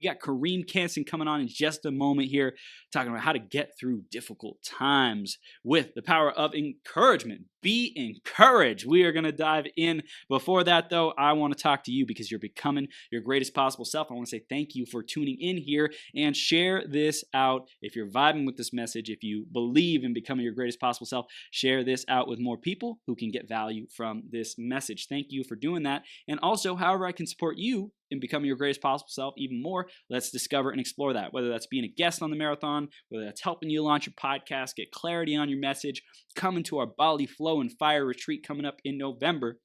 We got Karriem Kanston coming on in just a moment here, talking about how to get through difficult times with the power of encouragement. Be encouraged. We are going to dive in. Before that, though, I want to talk to you because you're becoming your greatest possible self. I want to say thank you for tuning in here and share this out. If you're vibing with this message, if you believe in becoming your greatest possible self, share this out with more people who can get value from this message. Thank you for doing that. And also, however I can support you in becoming your greatest possible self even more, let's discover and explore that. Whether that's being a guest on the marathon, whether that's helping you launch your podcast, get clarity on your message, come into our Bali Flow and Fire retreat coming up in November.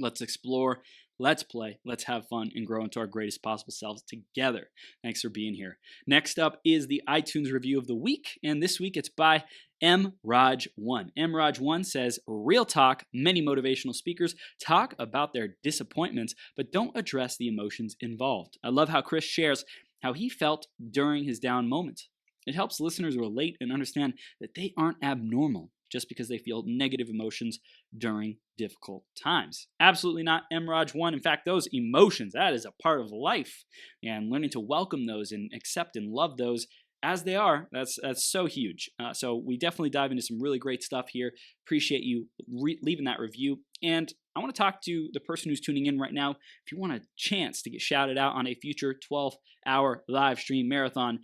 Let's explore, let's play, let's have fun, and grow into our greatest possible selves together. Thanks for being here. Next up is the iTunes review of the week, and this week it's by MRaj1. MRaj1 says, real talk, many motivational speakers talk about their disappointments, but don't address the emotions involved. I love how Chris shares how he felt during his down moments. It helps listeners relate and understand that they aren't abnormal just because they feel negative emotions during difficult times. Absolutely not, MRaj1. In fact, those emotions, that is a part of life. And learning to welcome those and accept and love those as they are, that's so huge. So we definitely dive into some really great stuff here. Appreciate you leaving that review. And I want to talk to the person who's tuning in right now. If you want a chance to get shouted out on a future 12-hour live stream marathon,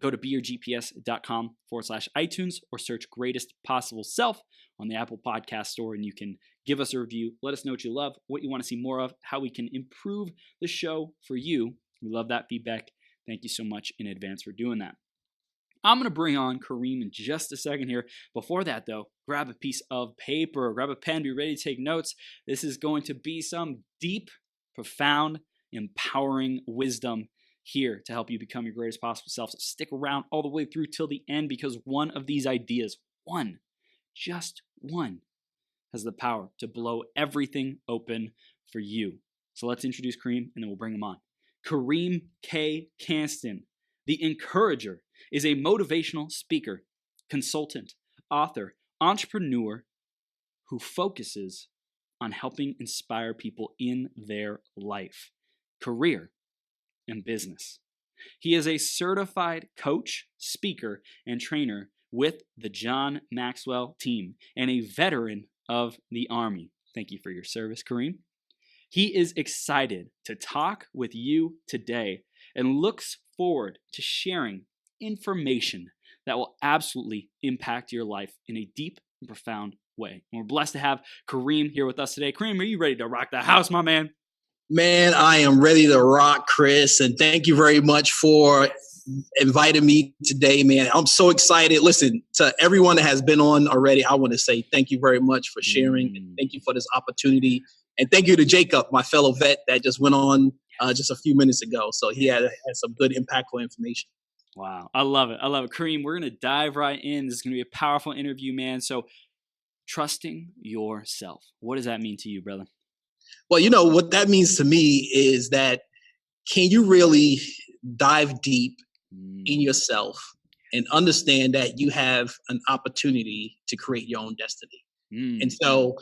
go to beyourgps.com/iTunes or search Greatest Possible Self on the Apple Podcast Store, and you can give us a review. Let us know what you love, what you want to see more of, how we can improve the show for you. We love that feedback. Thank you so much in advance for doing that. I'm going to bring on Karriem in just a second here. Before that, though, grab a piece of paper, grab a pen, be ready to take notes. This is going to be some deep, profound, empowering wisdom here to help you become your greatest possible self. So stick around all the way through till the end, because one of these ideas, just one, has the power to blow everything open for you. So let's introduce Karriem, and then we'll bring him on. Karriem K. Kanston, the encourager, is a motivational speaker, consultant, author, entrepreneur who focuses on helping inspire people in their life, career, and business. He is a certified coach, speaker, and trainer with the John Maxwell Team and a veteran of the Army. Thank you for your service, Karriem. He is excited to talk with you today and looks forward to sharing information that will absolutely impact your life in a deep and profound way. And we're blessed to have Karriem here with us today. Karriem, are you ready to rock the house, my man? Man, I am ready to rock, Chris. And thank you very much for inviting me today, man. I'm so excited. Listen, to everyone that has been on already, I want to say thank you very much for sharing. And thank you for this opportunity. And thank you to Jacob, my fellow vet that just went on just a few minutes ago. So he had some good, impactful information. Wow. I love it. I love it. Karriem, we're going to dive right in. This is going to be a powerful interview, man. So trusting yourself. What does that mean to you, brother? Well, you know, what that means to me is that can you really dive deep in yourself and understand that you have an opportunity to create your own destiny? And so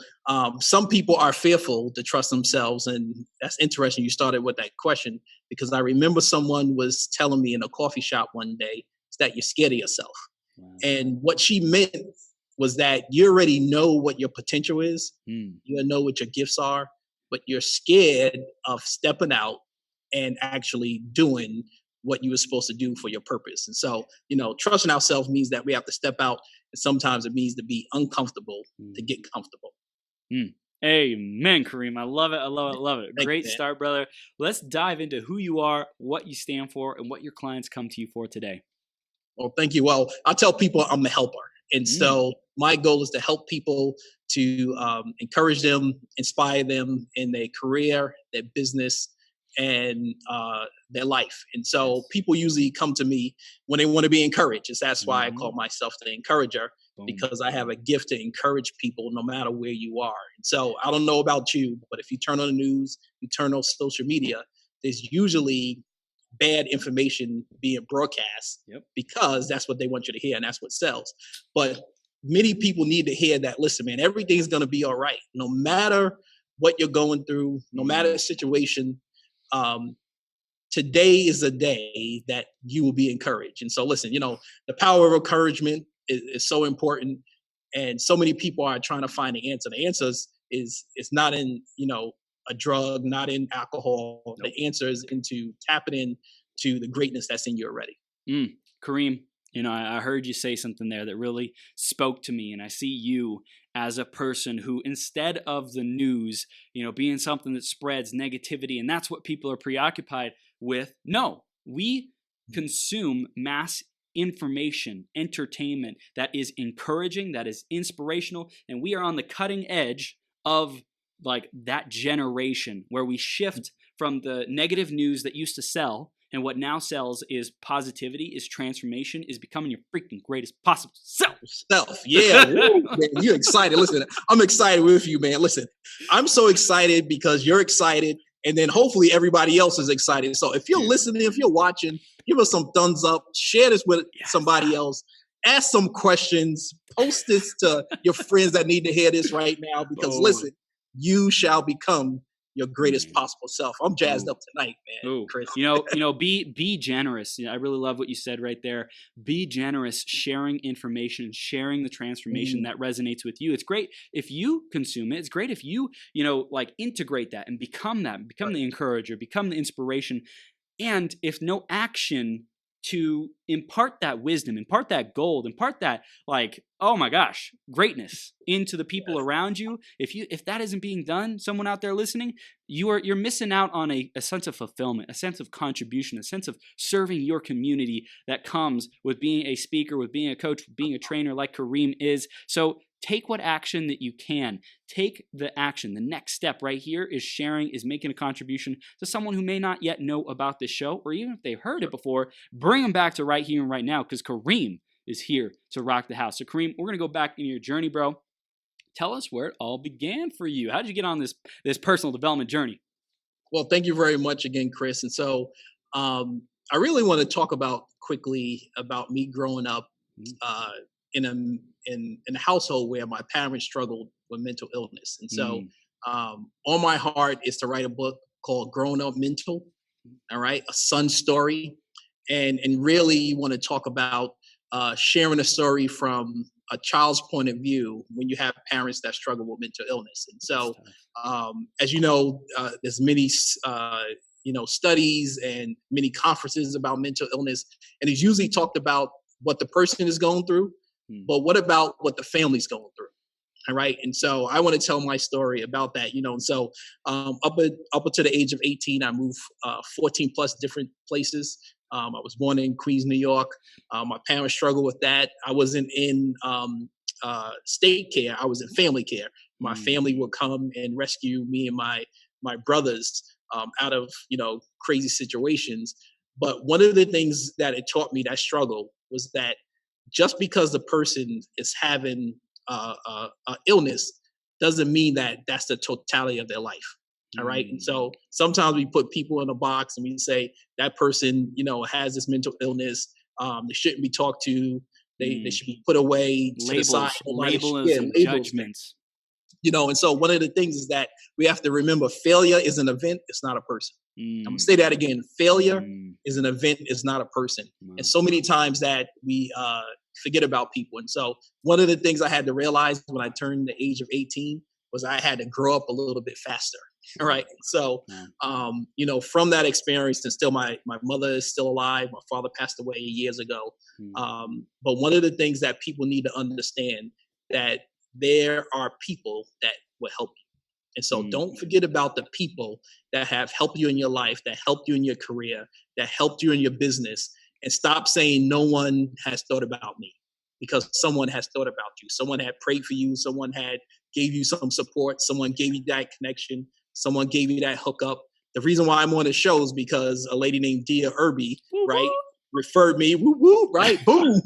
some people are fearful to trust themselves. And that's interesting. You started with that question, because I remember someone was telling me in a coffee shop one day that you're scared of yourself. Wow. And what she meant was that you already know what your potential is. You know what your gifts are, but you're scared of stepping out and actually doing what you were supposed to do for your purpose. And so, you know, trusting ourselves means that we have to step out. And sometimes it means to be uncomfortable to get comfortable. Amen, Karriem. I love it. I love it. I love it. Great start, brother. Let's dive into who you are, what you stand for, and what your clients come to you for today. Well, thank you. Well, I tell people I'm a helper. And so my goal is to help people, to encourage them, inspire them in their career, their business, and their life. And so people usually come to me when they want to be encouraged. And that's why I call myself the encourager, because I have a gift to encourage people no matter where you are. And so I don't know about you, but if you turn on the news, you turn on social media, there's usually bad information being broadcast because that's what they want you to hear and that's what sells. But many people need to hear that, listen, man, everything's going to be all right. No matter what you're going through, no matter the situation, today is a day that you will be encouraged. And so listen, the power of encouragement is so important. And so many people are trying to find the answer. The answer is not in, a drug, not in alcohol. Nope. The answer is into tapping into the greatness that's in you already. Karriem, I heard you say something there that really spoke to me. And I see you as a person who, instead of the news, being something that spreads negativity, and that's what people are preoccupied with. No, we consume mass information, entertainment that is encouraging, that is inspirational, and we are on the cutting edge of like that generation where we shift from the negative news that used to sell, and what now sells is positivity, is transformation, is becoming your freaking greatest possible self. Yeah. Woo, man, you're excited. Listen, I'm excited with you, man. Listen, I'm so excited because you're excited, and then hopefully everybody else is excited. So if you're listening, if you're watching, give us some thumbs up, share this with somebody else, ask some questions, post this to your friends that need to hear this right now, because listen, you shall become your greatest possible self. I'm jazzed up tonight, man. Chris. Be generous. I really love what you said right there. Be generous, sharing information, sharing the transformation that resonates with you. It's great if you consume it. It's great if you, integrate that and become the encourager, become the inspiration. And if no action to impart that wisdom, impart that gold, impart that oh my gosh, greatness into the people around you. If that isn't being done, someone out there listening, you're missing out on a sense of fulfillment, a sense of contribution, a sense of serving your community that comes with being a speaker, with being a coach, with being a trainer like Karriem is. So take what action that you can. Take the action. The next step right here is sharing, is making a contribution to someone who may not yet know about this show, or even if they've heard it before, bring them back to right here and right now, because Karriem is here to rock the house. So Karriem, we're going to go back in your journey, bro. Tell us where it all began for you. How did you get on this personal development journey? Well, thank you very much again, Chris. And so I really want to talk quickly about me growing up in a household where my parents struggled with mental illness. And so on my heart is to write a book called Growing Up Mental, all right, a son's story. And really want to talk about sharing a story from a child's point of view when you have parents that struggle with mental illness. And so, as you know, there's many, studies and many conferences about mental illness, and it's usually talked about what the person is going through, but what about what the family's going through? All right. And so I want to tell my story about that, and so up until the age of 18, I moved 14 plus different places. I was born in Queens, New York. My parents struggled with that. I wasn't in state care. I was in family care. My family would come and rescue me and my brothers out of, crazy situations. But one of the things that it taught me, that struggle, was that just because the person is having illness doesn't mean that that's the totality of their life. All right. And so sometimes we put people in a box and we say that person, has this mental illness. They shouldn't be talked to. They should be put away. Labels and judgments. And so one of the things is that we have to remember failure is an event. It's not a person. I'm going to say that again. Failure is an event. It's not a person. And so many times that we forget about people. And so one of the things I had to realize when I turned the age of 18 was I had to grow up a little bit faster. All right. So, from that experience, and still my mother is still alive. My father passed away years ago. But one of the things that people need to understand, that there are people that will help you. And so don't forget about the people that have helped you in your life, that helped you in your career, that helped you in your business, and stop saying no one has thought about me, because someone has thought about you. Someone had prayed for you. Someone had gave you some support. Someone gave you that connection. Someone gave you that hookup. The reason why I'm on the show is because a lady named Dia Irby, right, referred me, right, boom,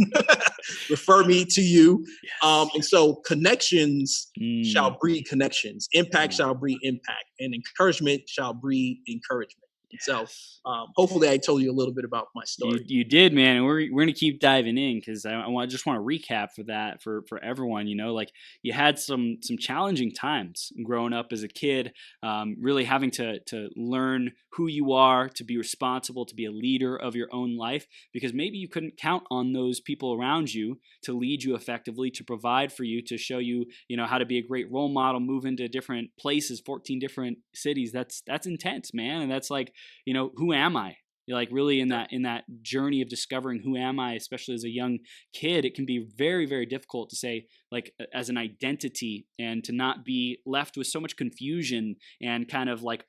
referred me to you. Yes. And so connections shall breed connections. Impact shall breed impact. And encouragement shall breed encouragement. So Yes. hopefully I told you a little bit about my story. You did, man, and we're gonna keep diving in because just want to recap for that for everyone. Like you had some challenging times growing up as a kid, really having to learn who you are, to be responsible, to be a leader of your own life, because maybe you couldn't count on those people around you to lead you effectively, to provide for you, to show you how to be a great role model, move into different places, 14 different cities. That's intense, man, and that's like who am I? You're like really in that journey of discovering who am I, especially as a young kid, it can be very, very difficult to say like as an identity, and to not be left with so much confusion and kind of like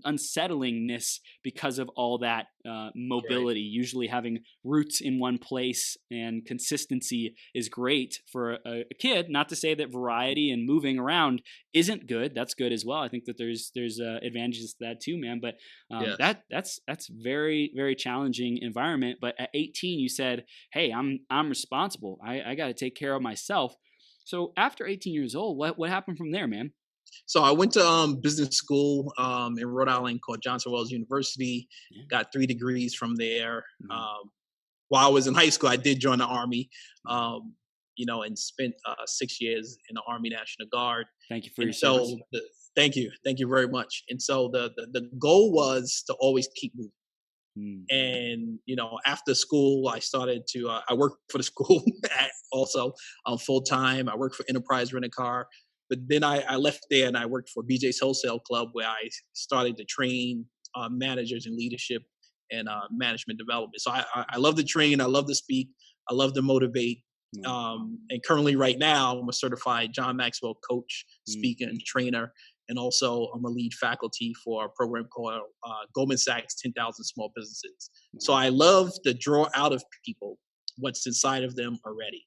unsettlingness because of all that mobility. Usually having roots in one place and consistency is great for a kid. Not to say that variety and moving around isn't good. That's good as well. I think that there's advantages to that too, man. But Yes. that's very, very challenging environment. But at 18, you said, "Hey, I'm responsible. I got to take care of myself." So after 18 years old, what happened from there, man? So I went to business school in Rhode Island called Johnson Wells University. Yeah. Got 3 degrees from there. Mhm. While I was in high school, I did join the Army, and spent 6 years in the Army National Guard. Thank you for your And service. so, thank you very much. And so the goal was to always keep moving. Mm. And after school, I started to I worked for the school also full time. I worked for Enterprise Rent a Car, but then I left there and I worked for BJ's Wholesale Club, where I started to train managers in leadership and management development. So I love to train, I love to speak, I love to motivate. And currently, right now, I'm a certified John Maxwell coach, speaker, and trainer. And also, I'm a lead faculty for a program called Goldman Sachs 10,000 Small Businesses. So I love to draw out of people what's inside of them already.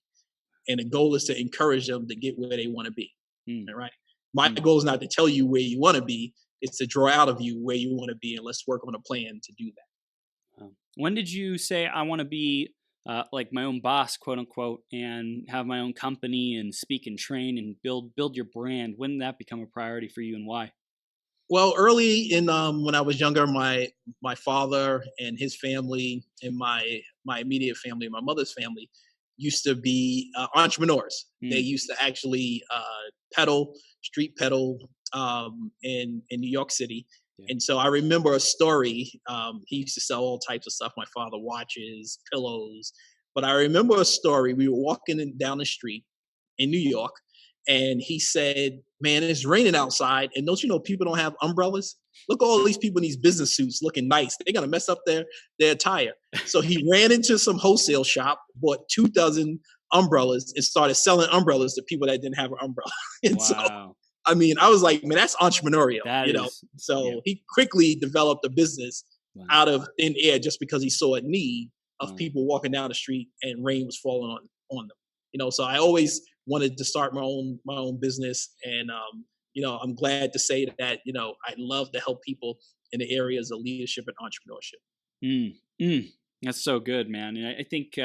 And the goal is to encourage them to get where they want to be. All right. My goal is not to tell you where you want to be, it's to draw out of you where you want to be. And let's work on a plan to do that. When did you say I want to be like my own boss, quote unquote, and have my own company and speak and train and build your brand? When did that become a priority for you, and why? Well, early in when I was younger, my father and his family and my immediate family, my mother's family, used to be entrepreneurs. They used to actually street pedal in New York City. Yeah. And so I remember a story. He used to sell all types of stuff. My father, watches, pillows. But I remember a story. We were walking down the street in New York, and he said, "Man, it's raining outside, and don't you know people don't have umbrellas? Look at all these people in these business suits looking nice. They're gonna mess up their attire." So he ran into some wholesale shop, bought 2 dozen umbrellas, and started selling umbrellas to people that didn't have an umbrella. And so, Wow. I mean, I was like, man, that's entrepreneurial, That is, So yeah. he quickly developed a business Wow. out of thin air just because he saw a need of Wow. people walking down the street and rain was falling on them. So I always wanted to start my own business, and I'm glad to say that I love to help people in the areas of leadership and entrepreneurship. Mm, mm. That's so good, man. And I think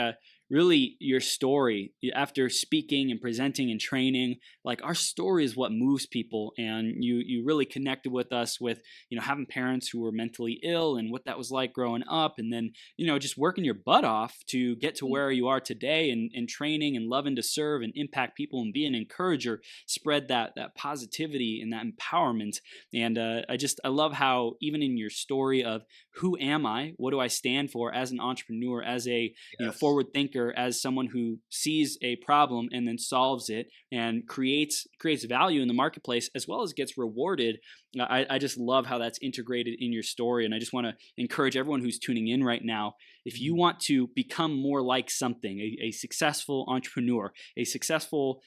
really your story, after speaking and presenting and training, like our story is what moves people. And you really connected with us with, having parents who were mentally ill and what that was like growing up. And then, just working your butt off to get to where you are today, and training and loving to serve and impact people and be an encourager, spread that positivity and that empowerment. And I love how even in your story of who am I, what do I stand for as an entrepreneur, as a forward thinker, as someone who sees a problem and then solves it and creates value in the marketplace, as well as gets rewarded. I just love how that's integrated in your story. And I just want to encourage everyone who's tuning in right now, if you want to become more like something, a successful entrepreneur, a successful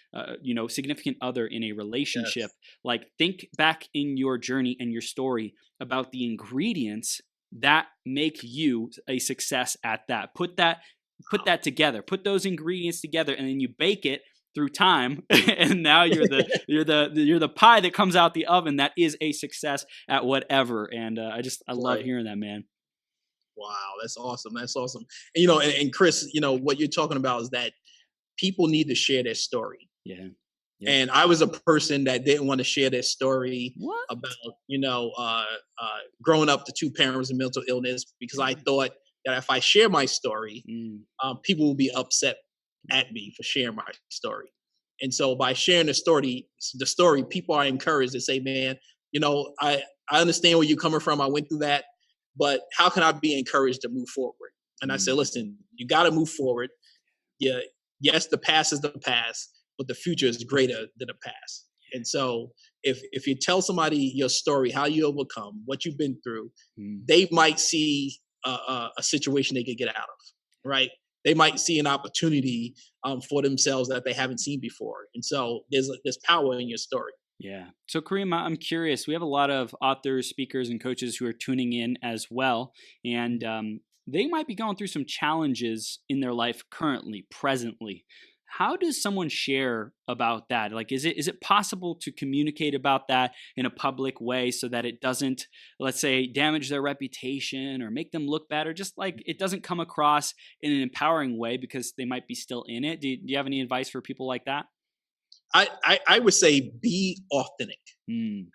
significant other in a relationship, like think back in your journey and your story about the ingredients that make you a success at that. Put that together. Put those ingredients together, and then you bake it through time, and now you're the pie that comes out the oven that is a success at whatever. And I love hearing that, man. Wow, that's awesome. That's awesome. And Chris, what you're talking about is that people need to share their story. Yeah. And I was a person that didn't want to share their story What? about, growing up to two parents with mental illness, because I thought that if I share my story, people will be upset at me for sharing my story. And so by sharing the story, people are encouraged to say, man, I understand where you're coming from. I went through that, but how can I be encouraged to move forward? And I said, listen, you got to move forward. Yeah. Yes, the past is the past, but the future is greater than the past. And so if you tell somebody your story, how you overcome, what you've been through, they might see a situation they could get out of, right? They might see an opportunity for themselves that they haven't seen before. And so there's power in your story. Yeah. So Karriem, I'm curious. We have a lot of authors, speakers, and coaches who are tuning in as well. And they might be going through some challenges in their life currently, presently. How does someone share about that? Like, is it possible to communicate about that in a public way so that it doesn't, let's say, damage their reputation or make them look bad, or just like it doesn't come across in an empowering way because they might be still in it? Do you have any advice for people like that? I would say be authentic.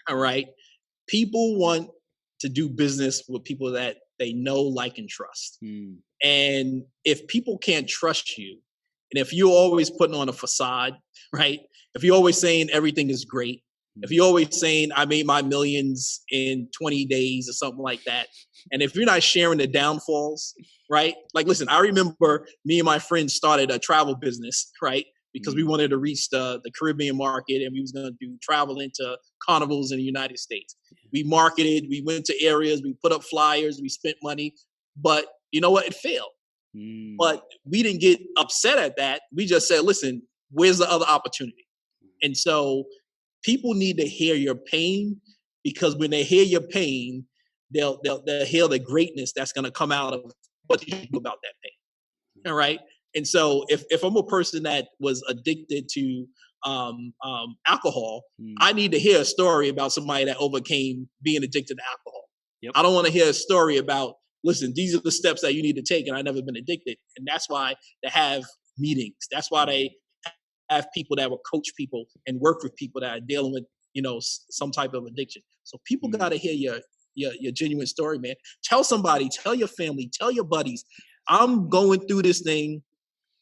All right. People want to do business with people that they know, like, and trust. And if people can't trust you, and if you're always putting on a facade, right? If you're always saying everything is great, if you're always saying I made my millions in 20 days or something like that, and if you're not sharing the downfalls, right? Like, listen, I remember me and my friends started a travel business, right? Because we wanted to reach the Caribbean market, and we was going to do travel into carnivals in the United States. We marketed, we went to areas, we put up flyers, we spent money, but you know what? It failed. But we didn't get upset at that. We just said, listen, where's the other opportunity? And so people need to hear your pain, because when they hear your pain, they'll hear the greatness that's going to come out of what you do about that pain. All right. And so if I'm a person that was addicted to alcohol, I need to hear a story about somebody that overcame being addicted to alcohol. I don't want to hear a story about, listen, these are the steps that you need to take, and I've never been addicted. And that's why they have meetings. That's why they have people that will coach people and work with people that are dealing with, some type of addiction. So people got to hear your genuine story, man. Tell somebody, tell your family, tell your buddies, I'm going through this thing.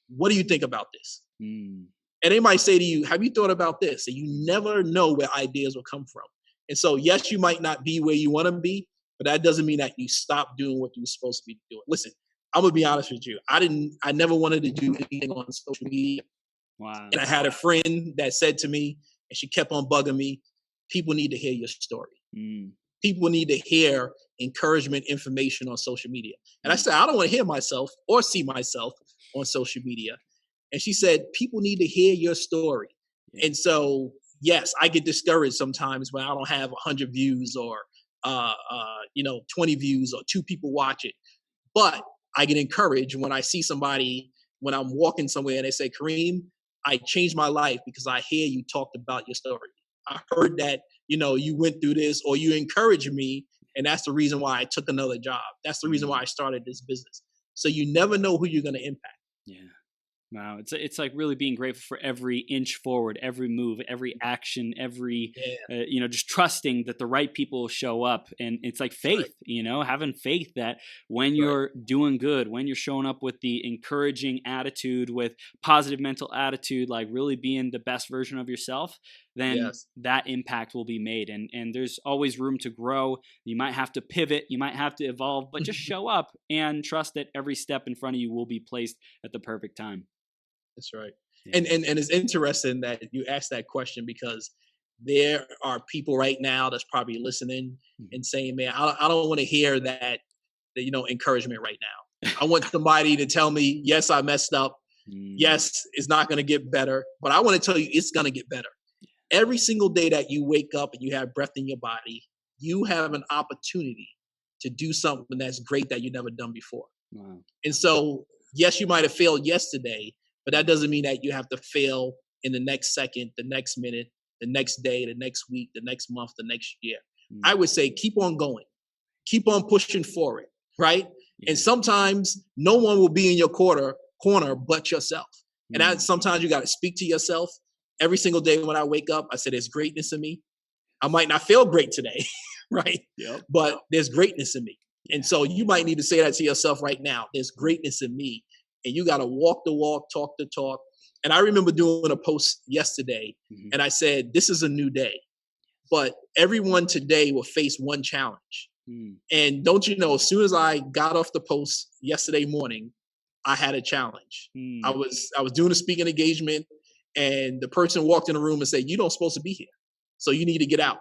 What do you think about this? And they might say to you, have you thought about this? And you never know where ideas will come from. And so, yes, you might not be where you want to be, but that doesn't mean that you stop doing what you're supposed to be doing. Listen, I'm gonna be honest with you. I never wanted to do anything on social media. Wow. And I had a friend that said to me, and she kept on bugging me, people need to hear your story. People need to hear encouragement information on social media. And I said, I don't want to hear myself or see myself on social media. And she said, people need to hear your story. And so, yes, I get discouraged sometimes when I don't have 100 views or 20 views or 2 people watch it. But I get encouraged when I see somebody, when I'm walking somewhere and they say, Karriem, I changed my life because I hear you talked about your story. I heard that, you went through this, or you encouraged me. And that's the reason why I took another job. That's the reason why I started this business. So you never know who you're going to impact. Yeah. Wow. It's like really being grateful for every inch forward, every move, every action, every, just trusting that the right people will show up. And it's like faith, having faith that when you're doing good, when you're showing up with the encouraging attitude, with positive mental attitude, like really being the best version of yourself, then that impact will be made. And there's always room to grow. You might have to pivot, you might have to evolve, but just show up and trust that every step in front of you will be placed at the perfect time. That's right. Yeah. And it's interesting that you asked that question, because there are people right now that's probably listening and saying, man, I don't want to hear that encouragement right now. I want somebody to tell me, yes, I messed up. Yes, it's not going to get better, but I want to tell you it's going to get better. Every single day that you wake up and you have breath in your body, you have an opportunity to do something that's great that you've never done before. Wow. And so, yes, you might have failed yesterday, but that doesn't mean that you have to fail in the next second, the next minute, the next day, the next week, the next month, the next year. I would say keep on going. Keep on pushing forward, right? Yeah. And sometimes no one will be in your corner but yourself. And sometimes you got to speak to yourself every single day when I wake up, I say there's greatness in me. I might not feel great today, right? Yep. But there's greatness in me. And so you might need to say that to yourself right now. There's greatness in me. And you got to walk the walk, talk the talk. And I remember doing a post yesterday, and I said, this is a new day. But everyone today will face one challenge. And don't you know, as soon as I got off the post yesterday morning, I had a challenge. I was doing a speaking engagement, and the person walked in the room and said, "You don't supposed to be here, so you need to get out."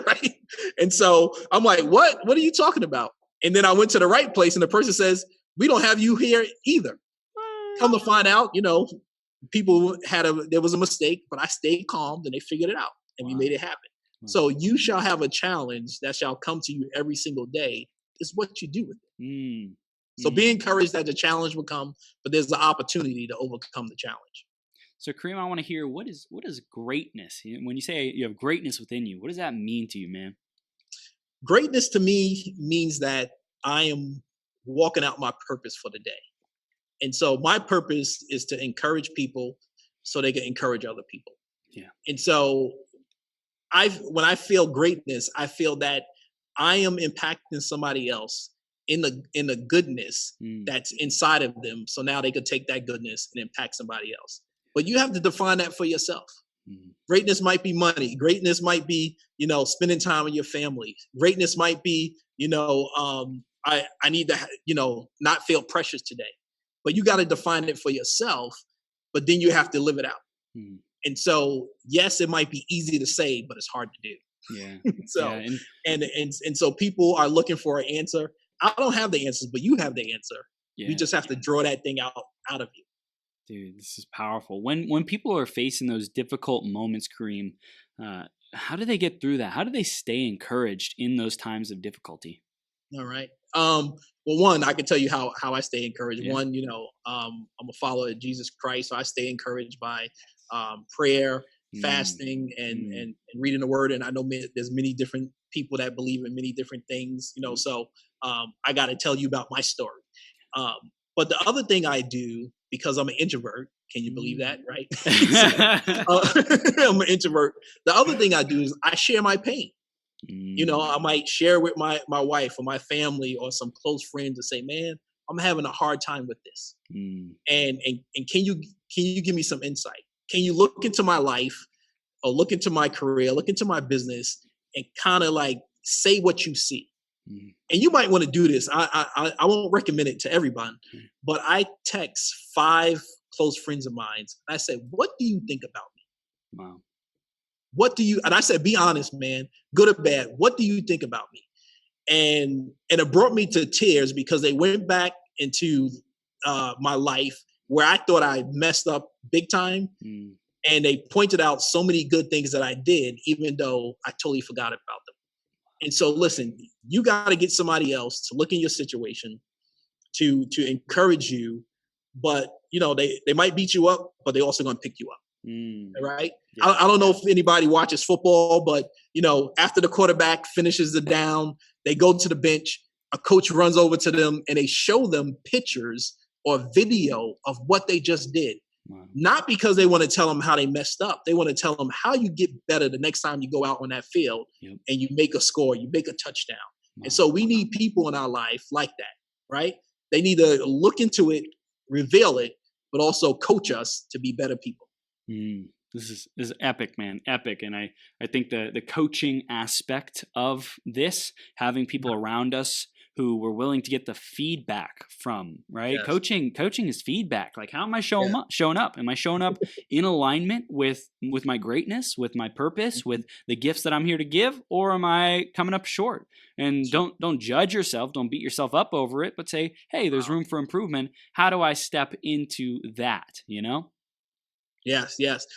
Right? And so I'm like, "What? What are you talking about?" And then I went to the right place, and the person says, "We don't have you here either." Come to find out, you know, there was a mistake, but I stayed calm, and they figured it out, and we made it happen. So you shall have a challenge that shall come to you every single day. It's what you do with it. So be encouraged that the challenge will come, but there's the opportunity to overcome the challenge. So Karriem, I want to hear, what is greatness? When you say you have greatness within you, what does that mean to you, man? Greatness to me means that I am walking out my purpose for the day. And so my purpose is to encourage people so they can encourage other people. Yeah. And so when I feel greatness, I feel that I am impacting somebody else in the goodness that's inside of them. So now they could take that goodness and impact somebody else. But you have to define that for yourself. Greatness might be money. Greatness might be, you know, spending time with your family. Greatness might be, you know, I need to, you know, not feel precious today. But you got to define it for yourself, but then you have to live it out. And so, yes, it might be easy to say, but it's hard to do. Yeah. So, and so people are looking for an answer. I don't have the answers, but you have the answer. Yeah. You just have to draw that thing out of you. Dude, this is powerful. When people are facing those difficult moments, Karriem, how do they get through that? How do they stay encouraged in those times of difficulty? All right. Well, one, I can tell you how I stay encouraged. Yeah. One, you know, I'm a follower of Jesus Christ, so I stay encouraged by prayer, fasting, and reading the Word. And I know there's many different people that believe in many different things, you know. So I got to tell you about my story. But the other thing I do, because I'm an introvert, can you believe that, right? I'm an introvert. The other thing I do is I share my pain. You know, I might share with my wife or my family or some close friends and say, "Man, I'm having a hard time with this." And can you give me some insight? Can you look into my life or look into my career, look into my business, and kind of like say what you see? And you might want to do this. I won't recommend it to everyone, but I text 5 close friends of mine. I said, "What do you think about me?" Wow. And I said, "Be honest, man, good or bad. What do you think about me?" And it brought me to tears because they went back into my life where I thought I messed up big time. And they pointed out so many good things that I did, even though I totally forgot about them. And so, listen, you got to get somebody else to look in your situation, to encourage you. But, you know, they might beat you up, but they're also going to pick you up. Right? Yeah. I don't know if anybody watches football, but, you know, after the quarterback finishes the down, they go to the bench, a coach runs over to them, and they show them pictures or video of what they just did. Wow. Not because they want to tell them how they messed up. They want to tell them how you get better the next time you go out on that field and you make a score, you make a touchdown. Wow. And so we need people in our life like that, right? They need to look into it, reveal it, but also coach us to be better people. This is epic, man. Epic. And I think the coaching aspect of this, having people around us who we're willing to get the feedback from, right? Yes. Coaching is feedback. Like, how am I showing up? Am I showing up in alignment with my greatness, with my purpose, with the gifts that I'm here to give, or am I coming up short? And don't judge yourself, don't beat yourself up over it, but say, hey, there's room for improvement. How do I step into that, you know? Yes.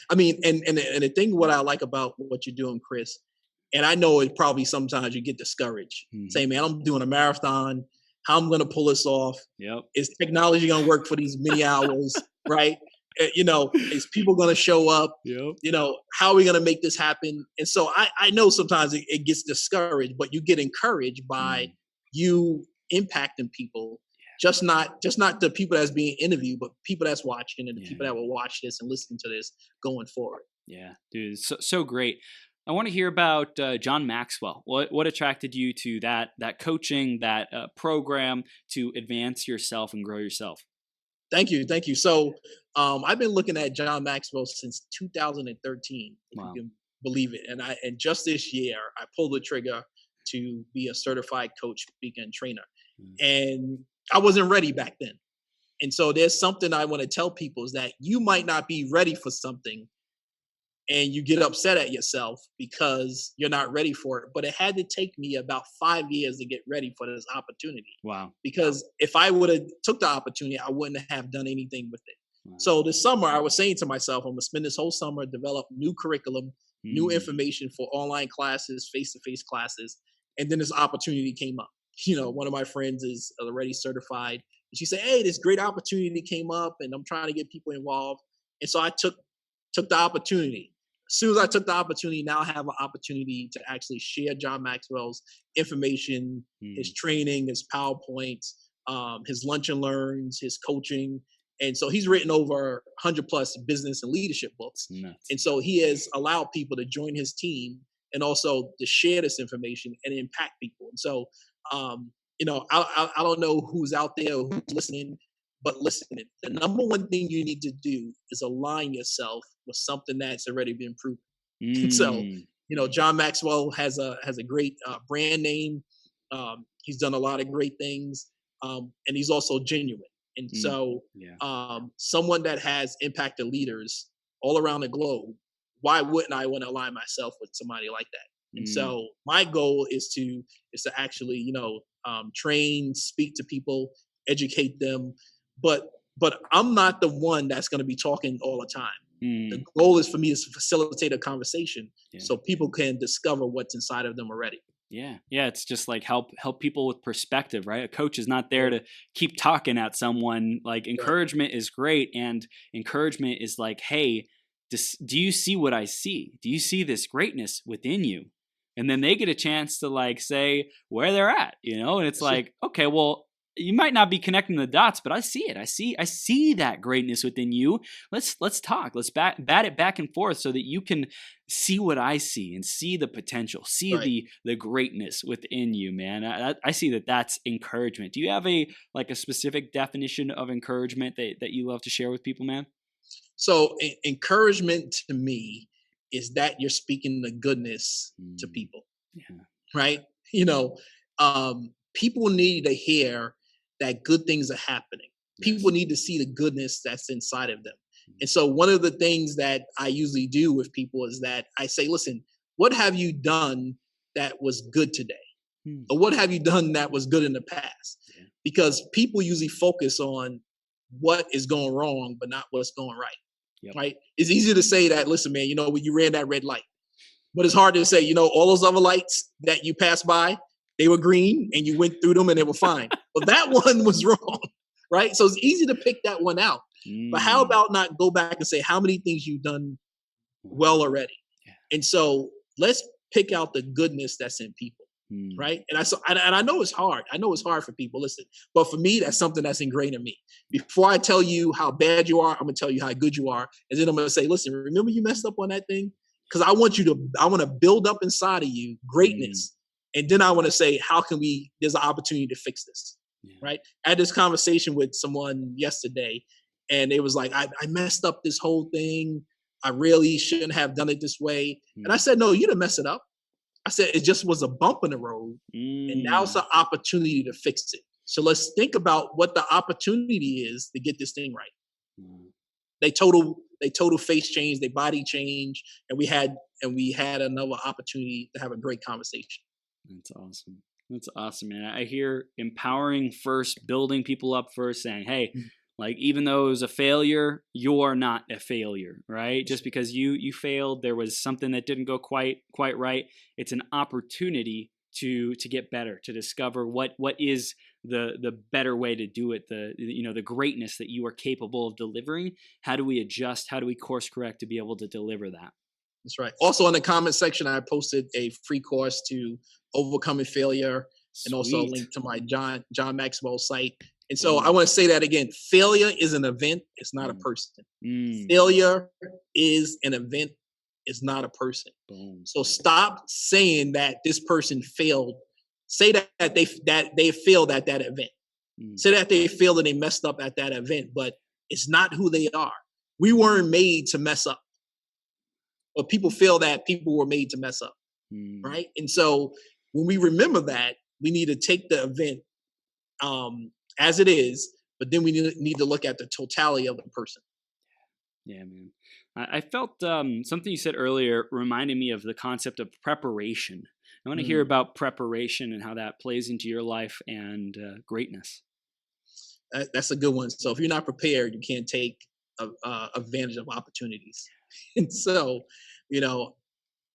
I mean, and the thing what I like about what you're doing, Chris, and I know it probably sometimes you get discouraged. Say, man, I'm doing a marathon. How I'm going to pull this off? Yep. Is technology going to work for these many hours? Right? You know, is people going to show up? Yep. You know, how are we going to make this happen? And so I know sometimes it gets discouraged, but you get encouraged by you impacting people just not the people that's being interviewed, but people that's watching and the Yeah. people that will watch this and listen to this going forward. Yeah, dude, so great. I want to hear about John Maxwell. What attracted you to that coaching, that program to advance yourself and grow yourself? Thank you. So I've been looking at John Maxwell since 2013, if Wow. you can believe it. And just this year, I pulled the trigger to be a certified coach, speaker, and trainer. And I wasn't ready back then. And so there's something I want to tell people is that you might not be ready for something and you get upset at yourself because you're not ready for it. But it had to take me about 5 years to get ready for this opportunity. Wow. Because if I would have took the opportunity, I wouldn't have done anything with it. Wow. So this summer, I was saying to myself, I'm gonna spend this whole summer develop new curriculum, new information for online classes, face-to-face classes, and then this opportunity came up. One of my friends is already certified, and she said, "Hey, this great opportunity came up, and I'm trying to get people involved." And so I took the opportunity. As soon as I took the opportunity, now I have an opportunity to actually share John Maxwell's information, his training, his PowerPoints, his lunch and learns, his coaching. And so he's written over 100 plus business and leadership books. Nuts. And so he has allowed people to join his team and also to share this information and impact people. And so, I don't know who's out there or who's listening, but listen, the number one thing you need to do is align yourself with something that's already been proven. And so, John Maxwell has a great brand name. He's done a lot of great things, and he's also genuine. And so, someone that has impacted leaders all around the globe, why wouldn't I want to align myself with somebody like that? And so, my goal is to actually, train, speak to people, educate them, but I'm not the one that's going to be talking all the time. The goal is for me to facilitate a conversation so people can discover what's inside of them already. Yeah. It's just like help people with perspective, right? A coach is not there to keep talking at someone. Like encouragement is great, and encouragement is like, hey, do you see what I see? Do you see this greatness within you? And then they get a chance to like say where they're at, and it's like, okay, well, you might not be connecting the dots, but I see it. I see that greatness within you. Let's talk. Let's bat it back and forth so that you can see what I see and see the potential, see the greatness within you, man. I see that's encouragement. Do you have a specific definition of encouragement that you love to share with people, man? So encouragement to me is that you're speaking the goodness to people, right? People need to hear that good things are happening. People need to see the goodness that's inside of them. And so one of the things that I usually do with people is that I say, listen, what have you done that was good today? Or what have you done that was good in the past? Because people usually focus on what is going wrong, but not what's going right. Right? It's easy to say that, listen, man, when you ran that red light. But it's hard to say, all those other lights that you passed by, they were green and you went through them and they were fine. But that one was wrong, right? So it's easy to pick that one out. But how about not go back and say how many things you've done well already? And so let's pick out the goodness that's in people, right? And I know it's hard. I know it's hard for people. Listen, but for me, that's something that's ingrained in me. Before I tell you how bad you are, I'm gonna tell you how good you are, and then I'm gonna say, listen, remember you messed up on that thing? Because I want to build up inside of you greatness. And then I want to say, there's an opportunity to fix this, right? I had this conversation with someone yesterday, and it was like, I messed up this whole thing. I really shouldn't have done it this way. And I said, no, you didn't mess it up. I said, it just was a bump in the road. And now it's an opportunity to fix it. So let's think about what the opportunity is to get this thing right. They total face change, they body change, and we had another opportunity to have a great conversation. That's awesome, man. I hear empowering first, building people up first, saying, hey, even though it was a failure, you're not a failure, right? Just because you failed, there was something that didn't go quite right. It's an opportunity to get better, to discover what is the better way to do it, the greatness that you are capable of delivering. How do we adjust? How do we course correct to be able to deliver that? That's right. Also in the comment section, I posted a free course to overcoming failure. Sweet. And also a link to my John Maxwell site. And so I want to say that again. Failure is an event. It's not a person. Failure is an event. It's not a person. So stop saying that this person failed. Say that they failed at that event. Say that they failed and they messed up at that event, but it's not who they are. We weren't made to mess up. But people feel that people were made to mess up. Right? And so when we remember that, we need to take the event as it is, but then we need to look at the totality of the person. Yeah, man. I felt something you said earlier reminded me of the concept of preparation. I want to hear about preparation and how that plays into your life and greatness. That's a good one. So if you're not prepared, you can't take advantage of opportunities. And so,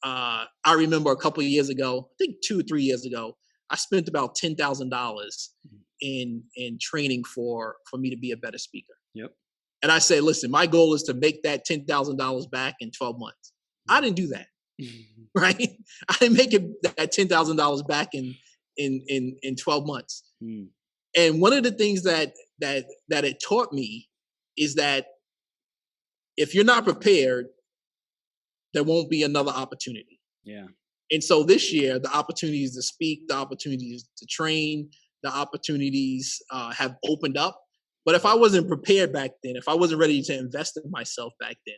I remember a couple of years ago, I think 2 or 3 years ago, I spent about $10,000 in training for me to be a better speaker. Yep. And I say, listen, my goal is to make that $10,000 back in 12 months. I didn't do that. Right? I didn't make that $10,000 back in 12 months. And one of the things that it taught me is that if you're not prepared, there won't be another opportunity. Yeah. And so this year, the opportunities to speak, the opportunities to train, the opportunities have opened up. But if I wasn't prepared back then, if I wasn't ready to invest in myself back then,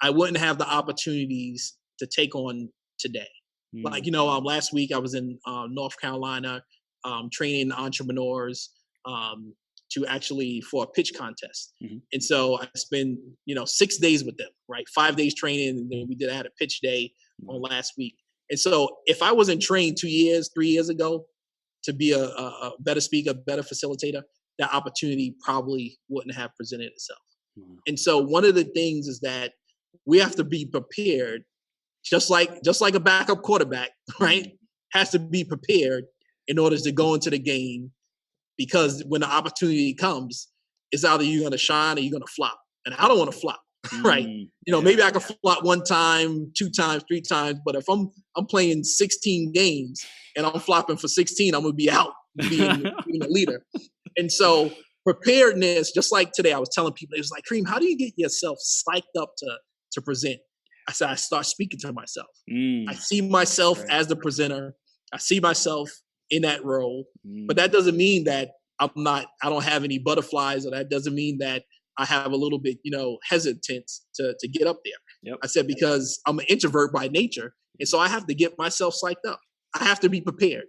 I wouldn't have the opportunities to take on today. Like, last week I was in North Carolina training entrepreneurs for a pitch contest. And so I spent, 6 days with them, right? 5 days training, and then I had a pitch day on last week. And so if I wasn't trained 3 years ago to be a better speaker, better facilitator, that opportunity probably wouldn't have presented itself. And so one of the things is that we have to be prepared, just like a backup quarterback, right? Has to be prepared in order to go into the game, because when the opportunity comes, it's either you're going to shine or you're going to flop. And I don't want to flop, right? Maybe I can flop 1 time, 2 times, 3 times, but if I'm playing 16 games and I'm flopping for 16, I'm going to be out being a leader. And so preparedness, just like today, I was telling people, it was like, Karriem, how do you get yourself psyched up to present? I said, I start speaking to myself. I see myself as the presenter. I see myself in that role, but that doesn't mean that I don't have any butterflies, or that doesn't mean that I have a little bit, hesitance to get up there. Yep. I said, because I'm an introvert by nature. And so I have to get myself psyched up. I have to be prepared.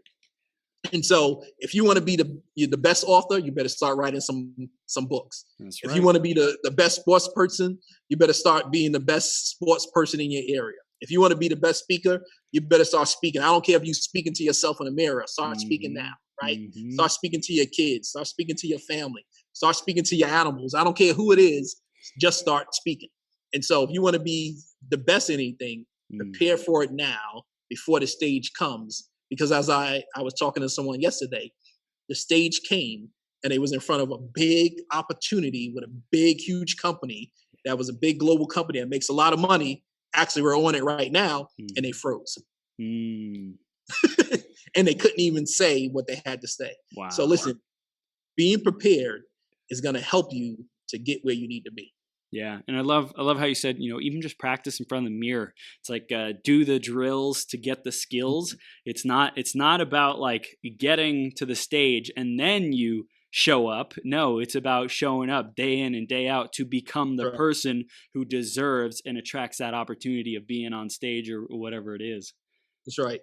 And so if you want to be the best author, you better start writing some books. That's right. If you want to be the best sports person, you better start being the best sports person in your area. If you want to be the best speaker, you better start speaking. I don't care if you're speaking to yourself in the mirror. Start speaking now, right? Start speaking to your kids. Start speaking to your family. Start speaking to your animals. I don't care who it is. Just start speaking. And so if you want to be the best in anything, prepare for it now before the stage comes. Because as I was talking to someone yesterday, the stage came and it was in front of a big opportunity with a big, huge company that was a big global company that makes a lot of money. Actually, we're on it right now, and they froze. And they couldn't even say what they had to say. Wow. So listen, being prepared is going to help you to get where you need to be. Yeah, and I love how you said, even just practice in front of the mirror. It's like do the drills to get the skills. It's not about like getting to the stage and then you show up. No, it's about showing up day in and day out to become the person who deserves and attracts that opportunity of being on stage or whatever it is. That's right.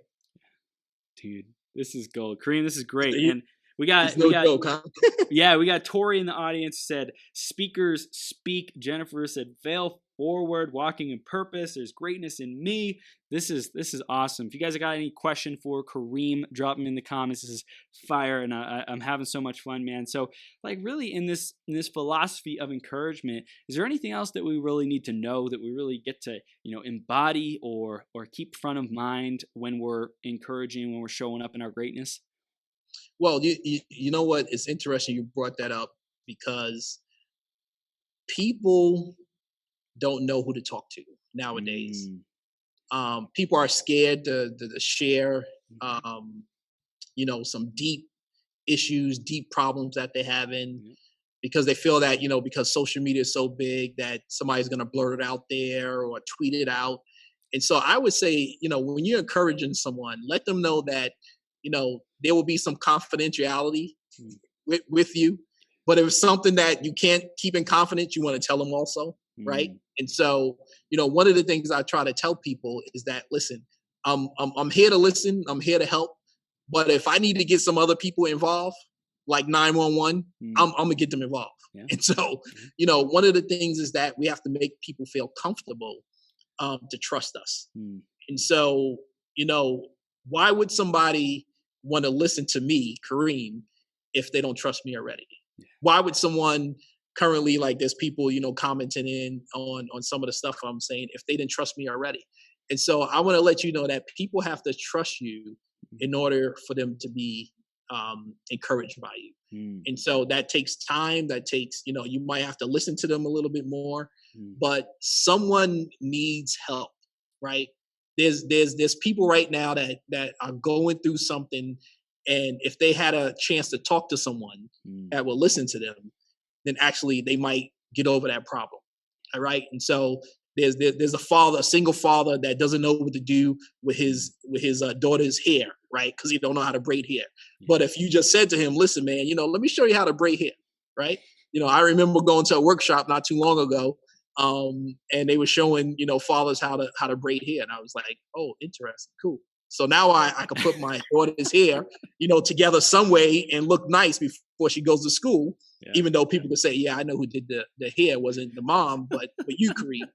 Dude, this is gold. Karriem, this is great. So and we got joke, huh? Yeah, we got Tori in the audience said, speakers speak. Jennifer said, fail forward, walking in purpose. There's greatness in me. This is awesome. If you guys got any question for Karriem, drop them in the comments. This is fire, and I'm having so much fun, man. So, like, really in this philosophy of encouragement, is there anything else that we really need to know, that we really get to embody or keep front of mind when we're encouraging, when we're showing up in our greatness? Well, you know what? It's interesting you brought that up, because people don't know who to talk to nowadays. People are scared to share, some deep issues, deep problems that they're having, because they feel that, because social media is so big that somebody's going to blurt it out there or tweet it out. And so I would say, when you're encouraging someone, let them know that, there will be some confidentiality with you. But if it's something that you can't keep in confidence, you want to tell them also, right? And so, one of the things I try to tell people is that, listen, I'm here to listen, I'm here to help. But if I need to get some other people involved, like 911, I'm gonna get them involved. Yeah. And so, one of the things is that we have to make people feel comfortable to trust us. And so, why would somebody want to listen to me, Karriem, if they don't trust me already? Why would someone currently, like, there's people, commenting in on some of the stuff I'm saying, if they didn't trust me already? And so I want to let you know that people have to trust you in order for them to be encouraged by you. And so that takes time. That takes, you might have to listen to them a little bit more, but someone needs help, right? There's people right now that are going through something, and if they had a chance to talk to someone that will listen to them, then actually they might get over that problem. All right. And so there's a single father that doesn't know what to do with his daughter's hair, right? Because he don't know how to braid hair. But if you just said to him, listen, man, let me show you how to braid hair, right? I remember going to a workshop not too long ago, and they were showing, fathers how to braid hair. And I was like, oh, interesting, cool. So now I can put my daughter's hair, together some way and look nice before she goes to school, even though people could say, yeah, I know who did the hair, wasn't the mom, but you, Karriem.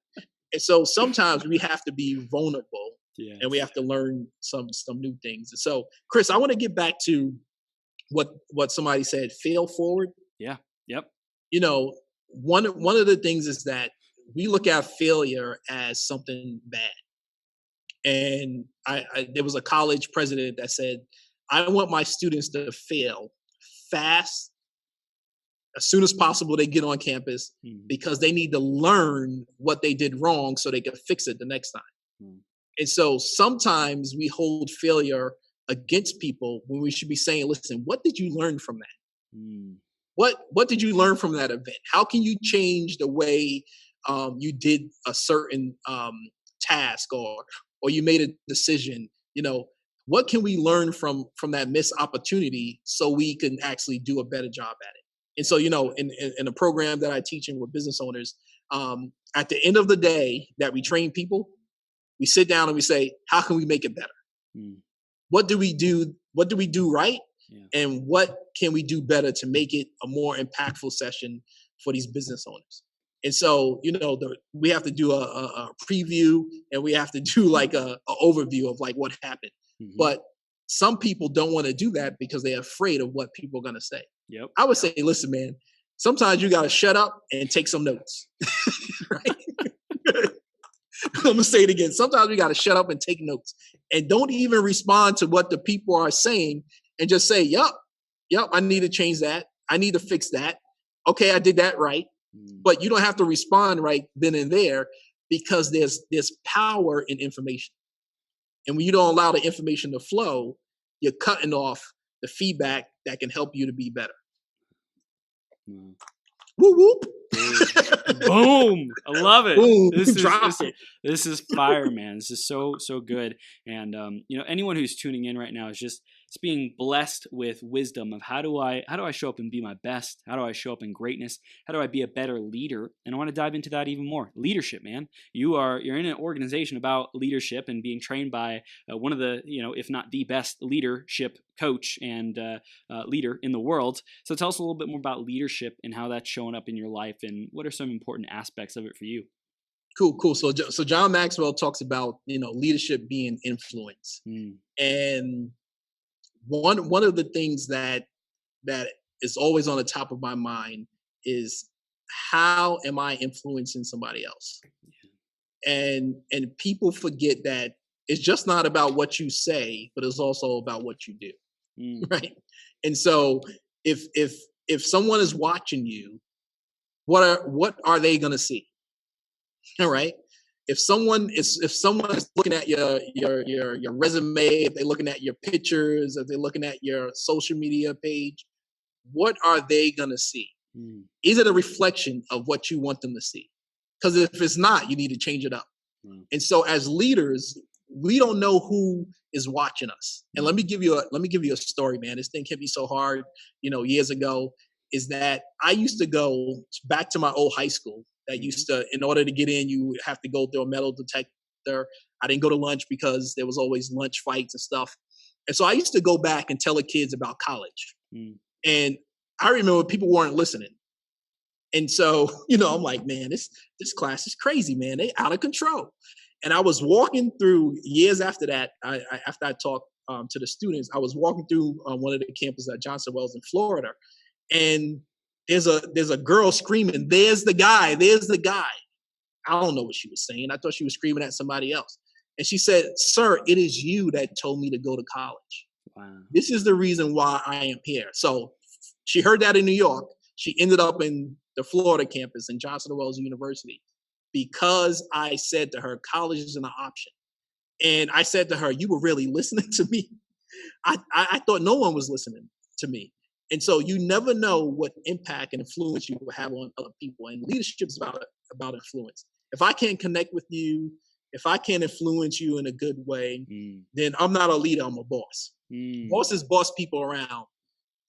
And so sometimes we have to be vulnerable, and we have to learn some new things. And so, Chris, I want to get back to what somebody said, fail forward. Yeah. Yep. One of the things is that we look at failure as something bad. And there was a college president that said, I want my students to fail fast, as soon as possible they get on campus, because they need to learn what they did wrong so they can fix it the next time. And so sometimes we hold failure against people when we should be saying, listen, what did you learn from that? What did you learn from that event? How can you change the way you did a certain task, or you made a decision? What can we learn from that missed opportunity so we can actually do a better job at it? And so, in a program that I teach in with business owners, at the end of the day that we train people, we sit down and we say, how can we make it better? What do we do? What do we do right? Yeah. And what can we do better to make it a more impactful session for these business owners? And so, we have to do a preview, and we have to do like a overview of like what happened. But some people don't want to do that because they're afraid of what people are going to say. Yep. I would say, listen, man, sometimes you got to shut up and take some notes. Right? I'm going to say it again. Sometimes we got to shut up and take notes, and don't even respond to what the people are saying, and just say, yep, I need to change that. I need to fix that. Okay, I did that right. But you don't have to respond right then and there, because there's power in information. And when you don't allow the information to flow, you're cutting off the feedback that can help you to be better. Whoop, whoop. Boom. I love it. Boom. This is fire, man. This is so good. And anyone who's tuning in right now is just being blessed with wisdom of how do I show up and be my best? How do I show up in greatness? How do I be a better leader? And I want to dive into that even more. Leadership, man. You're in an organization about leadership and being trained by one of the, if not the best leadership coach and leader in the world. So tell us a little bit more about leadership and how that's showing up in your life, and what are some important aspects of it for you? Cool. So John Maxwell talks about, leadership being influence. And one of the things that is always on the top of my mind is, how am I influencing somebody else? And people forget that it's just not about what you say, but it's also about what you do. Right? And so if someone is watching you, what are they going to see? All right. if someone is looking at your resume, if they're looking at your pictures, if they're looking at your social media page, what are they gonna see? Is it a reflection of what you want them to see? Because if it's not, you need to change it up. And so as leaders, we don't know who is watching us. And let me give you a story, man. This thing hit me so hard, years ago, is that I used to go back to my old high school that used to, in order to get in, you would have to go through a metal detector. I didn't go to lunch because there was always lunch fights and stuff. And so I used to go back and tell the kids about college. And I remember people weren't listening. And so, I'm like, man, this class is crazy, man. They out of control. And I was walking through years after that, after I talked to the students, I was walking through one of the campuses at Johnson Wells in Florida. And there's a girl screaming, there's the guy. I don't know what she was saying. I thought she was screaming at somebody else. And she said, sir, it is you that told me to go to college. Wow. This is the reason why I am here. So she heard that in New York. She ended up in the Florida campus in Johnson Wells University because I said to her, college isn't an option. And I said to her, you were really listening to me? I thought no one was listening to me. And so you never know what impact and influence you will have on other people. And leadership is about influence. If I can't connect with you, if I can't influence you in a good way, then I'm not a leader, I'm a boss. Bosses boss people around.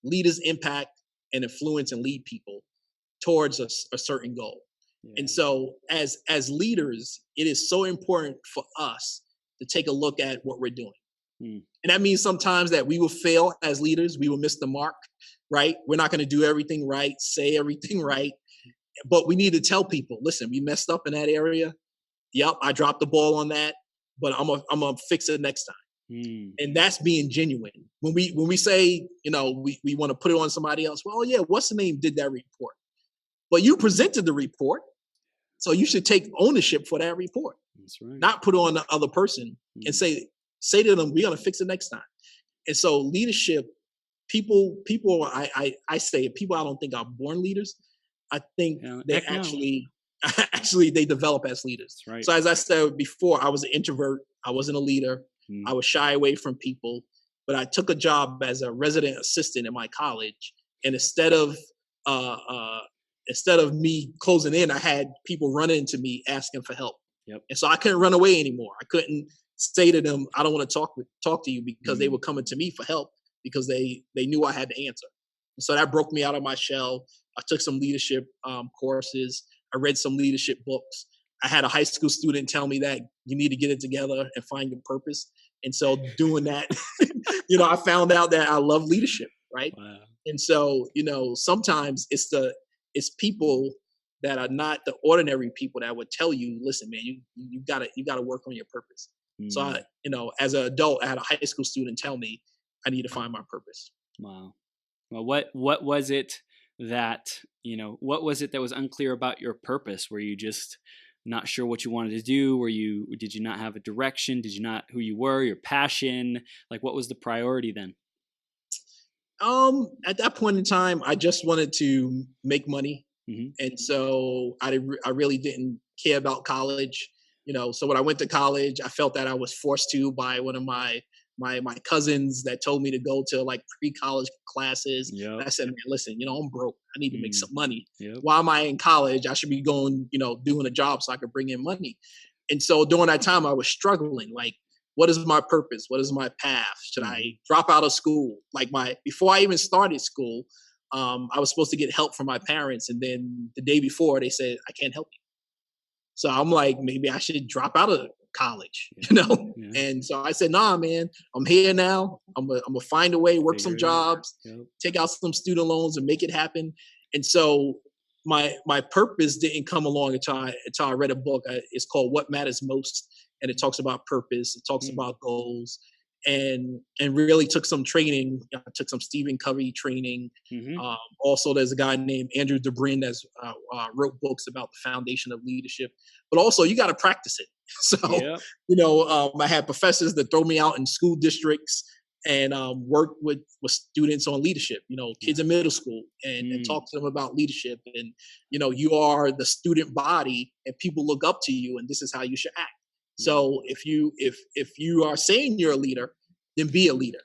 Leaders impact and influence and lead people towards a certain goal. Yeah. And so as leaders, it is so important for us to take a look at what we're doing. And that means sometimes that we will fail as leaders. We will miss the mark, right? We're not going to do everything right, say everything right. But we need to tell people, listen, we messed up in that area. Yep, I dropped the ball on that, but I'm gonna fix it next time. And that's being genuine. When we say, we want to put it on somebody else, well, yeah, what's the name did that report? But you presented the report, so you should take ownership for that report. That's right. Not put it on the other person and say to them, we're gonna fix it next time. And so leadership, people, I say people I don't think are born leaders. I think they actually they develop as leaders. Right. So as I said before, I was an introvert. I wasn't a leader. I was shy away from people, but I took a job as a resident assistant in my college. And instead of me closing in, I had people running into me asking for help. Yep. And so I couldn't run away anymore. I couldn't say to them, I don't want to talk to you, because they were coming to me for help because they knew I had the answer. And so that broke me out of my shell. I took some leadership courses. I read some leadership books. I had a high school student tell me that you need to get it together and find your purpose. And so doing that, I found out that I love leadership, right? Wow. And so, sometimes it's people that are not the ordinary people that would tell you, listen, man, you gotta work on your purpose. So as an adult, I had a high school student tell me I need to find my purpose. Wow. Well, what was it that was unclear about your purpose? Were you just not sure what you wanted to do? Did you not have a direction? Did you not who you were, your passion? Like, what was the priority then? At that point in time, I just wanted to make money. And so I really didn't care about college. So when I went to college, I felt that I was forced to by one of my cousins that told me to go to like pre-college classes. Yep. And I said, man, listen, I'm broke. I need to make some money. Yep. Why am I in college? I should be going, doing a job so I could bring in money. And so during that time, I was struggling. Like, what is my purpose? What is my path? Should I drop out of school? Before I even started school, I was supposed to get help from my parents. And then the day before, they said, I can't help you. So I'm like, maybe I should drop out of college, Yeah. And so I said, nah, man, I'm here now. I'm gonna find a way, work some jobs, take out some student loans and make it happen. And so my purpose didn't come along until I read a book. It's called What Matters Most. And it talks about purpose. It talks about goals, and really took some training. I took some Stephen Covey training. Also, there's a guy named Andrew DeBrin that wrote books about the foundation of leadership. But also, you got to practice it. So, I had professors that throw me out in school districts and work with students on leadership, kids in middle school, and talk to them about leadership. And, you are the student body and people look up to you and this is how you should act. So if you are saying you're a leader, then be a leader.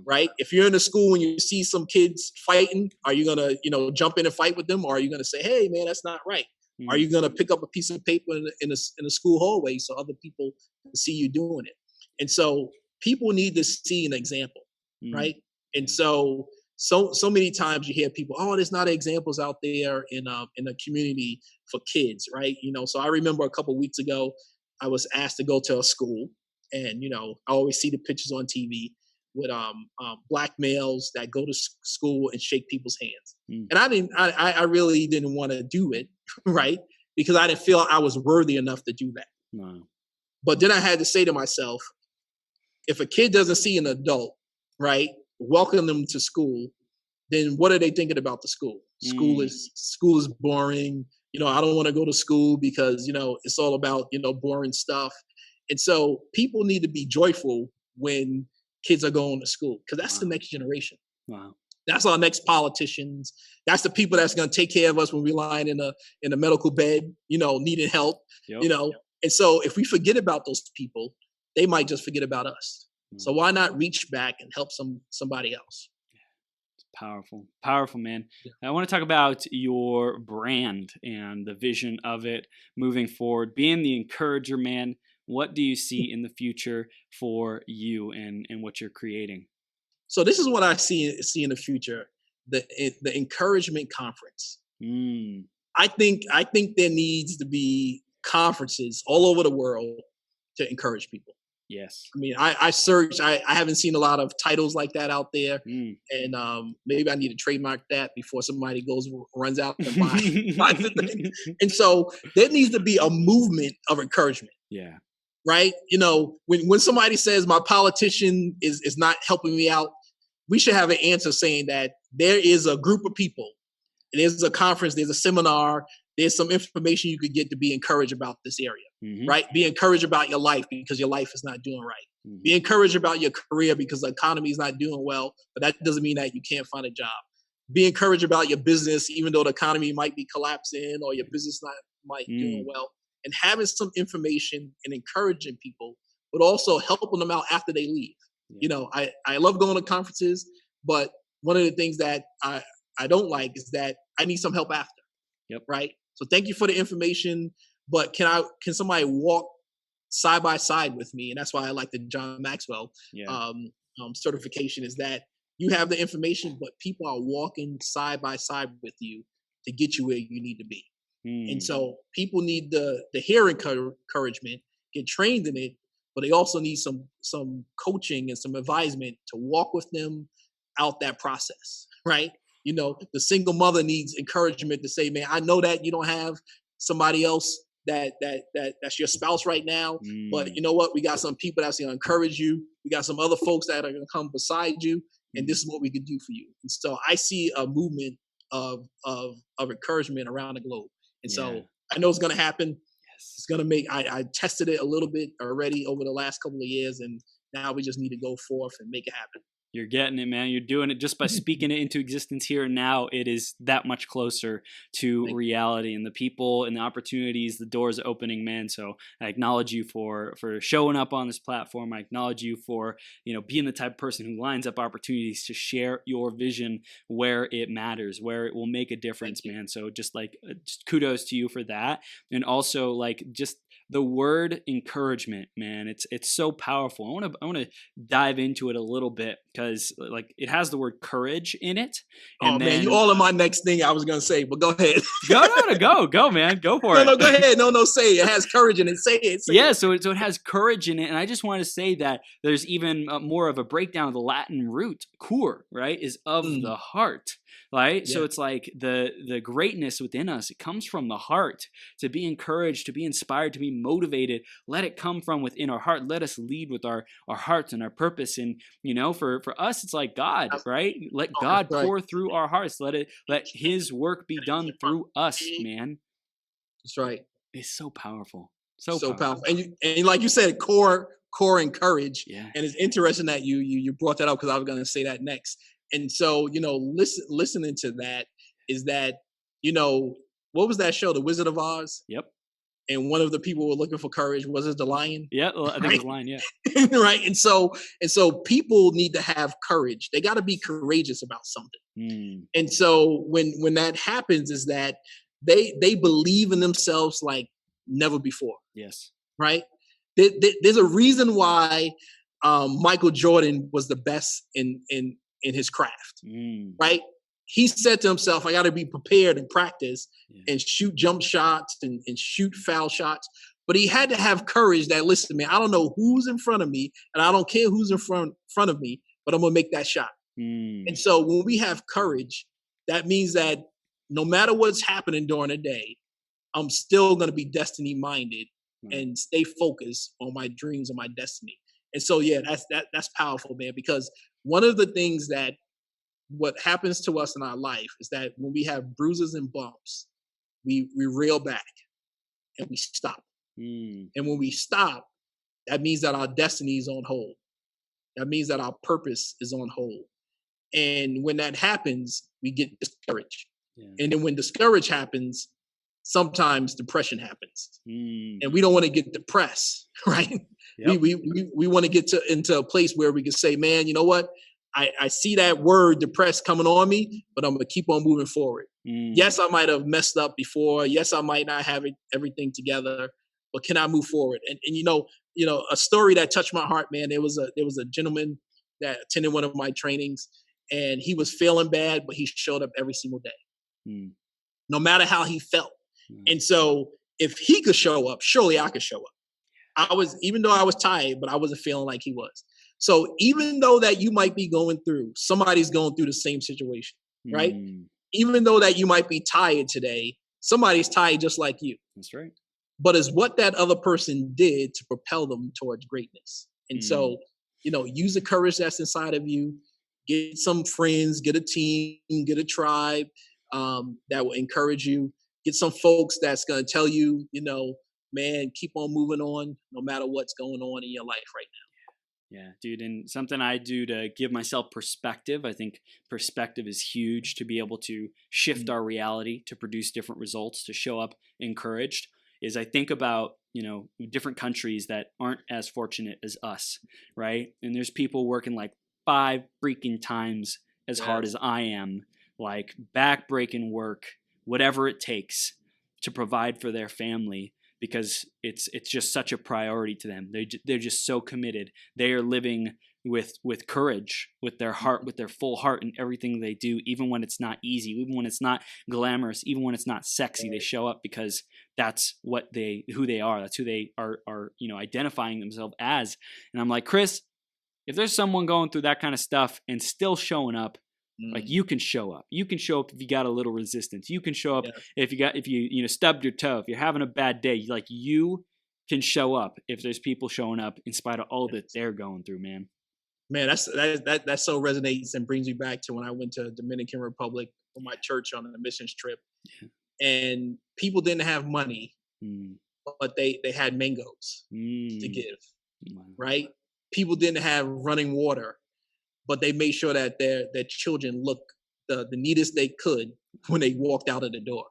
Right? If you're in a school and you see some kids fighting, are you gonna, jump in and fight with them, or are you gonna say, "Hey, man, that's not right"? Are you gonna pick up a piece of paper in a school hallway so other people can see you doing it? And so people need to see an example, right? And so many times you hear people, "Oh, there's not examples out there in the community for kids," right? So I remember a couple of weeks ago, I was asked to go to a school, and I always see the pictures on TV with black males that go to school and shake people's hands. And I really didn't want to do it, right? Because I didn't feel I was worthy enough to do that. Wow. But then I had to say to myself, if a kid doesn't see an adult, right, welcome them to school, then what are they thinking about the school? School is boring. I don't want to go to school because, it's all about, boring stuff. And so people need to be joyful when kids are going to school, because that's the next generation. Wow. That's our next politicians. That's the people that's going to take care of us when we're lying in a medical bed, needing help, And so if we forget about those people, they might just forget about us. So why not reach back and help somebody else? It's powerful, man. I want to talk about your brand and the vision of it moving forward, being the encourager, man. What do you see in the future for you and what you're creating? So this is what I see in the future: the encouragement conference. I think there needs to be conferences all over the world to encourage people. Yes. I mean, I searched. I haven't seen a lot of titles like that out there, and maybe I need to trademark that before somebody runs out and buys the thing. And so there needs to be a movement of encouragement. Yeah. Right? When somebody says my politician is not helping me out, we should have an answer saying that there is a group of people, there's a conference, there's a seminar, there's some information you could get to be encouraged about this area, right? Be encouraged about your life because your life is not doing right. Be encouraged about your career because the economy is not doing well, but that doesn't mean that you can't find a job. Be encouraged about your business, even though the economy might be collapsing or your business might doing well. And having some information and encouraging people, but also helping them out after they leave. I love going to conferences, but one of the things that I don't like is that I need some help after. Yep. Right. So thank you for the information, but can somebody walk side by side with me? And that's why I like the John Maxwell certification, is that you have the information, but people are walking side by side with you to get you where you need to be. And so people need the hear encouragement, get trained in it, but they also need some coaching and some advisement to walk with them out that process, right? The single mother needs encouragement to say, man, I know that you don't have somebody else that's your spouse right now, but you know what? We got some people that's going to encourage you. We got some other folks that are going to come beside you, and this is what we can do for you. And so I see a movement of encouragement around the globe. And so I know it's going to happen. Yes. It's going to make, I tested it a little bit already over the last couple of years, and now we just need to go forth and make it happen. You're getting it, man. You're doing it just by speaking it into existence here and now. It is that much closer to reality, and the people and the opportunities, the doors opening, man. So I acknowledge you for showing up on this platform. I acknowledge you for, being the type of person who lines up opportunities to share your vision where it matters, where it will make a difference, man. So just kudos to you for that. And also just the word encouragement, man, it's so powerful. I want to dive into it a little bit because it has the word courage in it. And man, you all in my next thing I was gonna say, but go ahead. go, man, go for it. No, go ahead. No, say it. It has courage in it. Say it. So it has courage in it, and I just want to say that there's even more of a breakdown of the Latin root, cur, right, is of the heart. Right. Yeah. So it's the greatness within us. It comes from the heart. To be encouraged, to be inspired, to be motivated. Let it come from within our heart. Let us lead with our hearts and our purpose. And, for us, it's like God, right? Let God pour through our hearts. Let his work be done through us, man. That's right. It's so powerful. So powerful. And like you said, core core and courage. Yeah. And it's interesting that you brought that up because I was going to say that next. And so, listening to that is that, what was that show, The Wizard of Oz? Yep. And one of the people were looking for courage. Was it the lion? Yeah, well, I think right? it was lion. Yeah. Right. And so people need to have courage. They got to be courageous about something. And so when that happens, is that they believe in themselves like never before. Yes. Right. There's a reason why Michael Jordan was the best in his craft. Right. He said to himself, I got to be prepared and practice and shoot jump shots and shoot foul shots. But he had to have courage that, listen, man, I don't know who's in front of me and I don't care who's in front of me, but I'm going to make that shot. And so when we have courage, that means that no matter what's happening during the day, I'm still going to be destiny minded and stay focused on my dreams and my destiny. And so, yeah, that's powerful, man, because one of the things that what happens to us in our life is that when we have bruises and bumps, we reel back and we stop. And when we stop, that means that our destiny is on hold. That means that our purpose is on hold. And when that happens, we get discouraged. And then when discourage happens, sometimes depression happens. And we don't want to get depressed, right? Yep. We want to get into a place where we can say, man, you know what? I see that word depressed coming on me, but I'm going to keep on moving forward. Yes, I might have messed up before. Yes, I might not have everything together, but can I move forward? And a story that touched my heart, man. There was a gentleman that attended one of my trainings, and he was feeling bad, but he showed up every single day, no matter how he felt. And so if he could show up, surely I could show up. Even though I was tired, but I wasn't feeling like he was. So even though that you might be going through, somebody's going through the same situation, right? Even though that you might be tired today, somebody's tired just like you. That's right. But it's what that other person did to propel them towards greatness. And so, use the courage that's inside of you, get some friends, get a team, get a tribe that will encourage you, get some folks that's going to tell you, man, keep on moving on no matter what's going on in your life right now. Yeah, dude. And something I do to give myself perspective, I think perspective is huge to be able to shift our reality, to produce different results, to show up encouraged, is I think about, different countries that aren't as fortunate as us, right? And there's people working like 5 freaking times as hard as I am, like back-breaking work, whatever it takes to provide for their family, because it's just such a priority to them. They're just so committed. They are living with courage, with their heart, with their full heart in everything they do, even when it's not easy, even when it's not glamorous, even when it's not sexy. They show up because that's who they are. That's who they are identifying themselves as. And I'm like, Chris, if there's someone going through that kind of stuff and still showing up, like, you can show up. You can show up if you got a little resistance. You can show up if you stubbed your toe, if you're having a bad day. Like, you can show up if there's people showing up in spite of all that they're going through, man. Man, that so resonates and brings me back to when I went to Dominican Republic for my church on a missions trip, and people didn't have money, but they had mangoes to give, right? People didn't have running water, but they made sure that their children looked the neatest they could when they walked out of the door.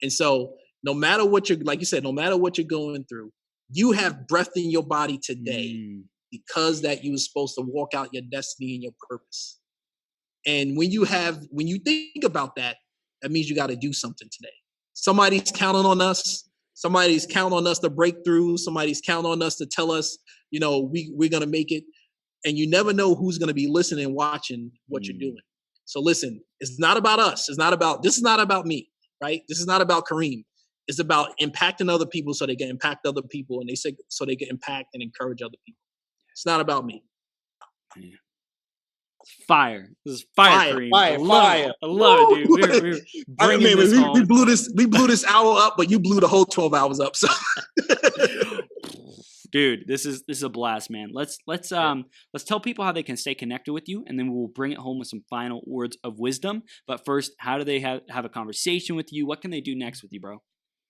And so no matter what like you said, no matter what you're going through, you have breath in your body today because that you were supposed to walk out your destiny and your purpose. And when you think about that, that means you got to do something today. Somebody's counting on us. Somebody's counting on us to break through. Somebody's counting on us to tell us, we're going to make it. And you never know who's going to be listening and watching what you're doing. So listen, it's not about us. This is not about me, right? This is not about Karriem. It's about impacting other people so they can impact other people, and so they can impact and encourage other people. It's not about me. Fire. This is fire, Karriem. Fire. I love it, dude. We're bringing this home. We blew this hour up, but you blew the whole 12 hours up. So dude, this is a blast, man. Let's tell people how they can stay connected with you, and then we'll bring it home with some final words of wisdom. But first, how do they have a conversation with you? What can they do next with you, bro?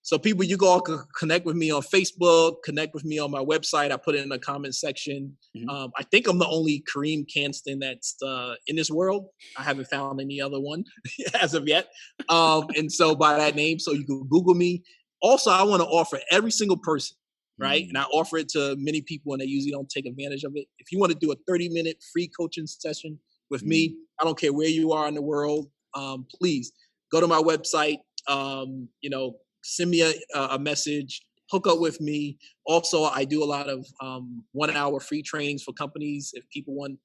So people, you all can connect with me on Facebook, connect with me on my website. I put it in the comment section. I think I'm the only Karriem Kanston that's in this world. I haven't found any other one as of yet. And so by that name, so you can Google me. Also, I want to offer every single person, right? And I offer it to many people and they usually don't take advantage of it. If you want to do a 30-minute free coaching session with me, I don't care where you are in the world, please go to my website, send me a message, hook up with me. Also, I do a lot of 1 hour free trainings for companies. If people want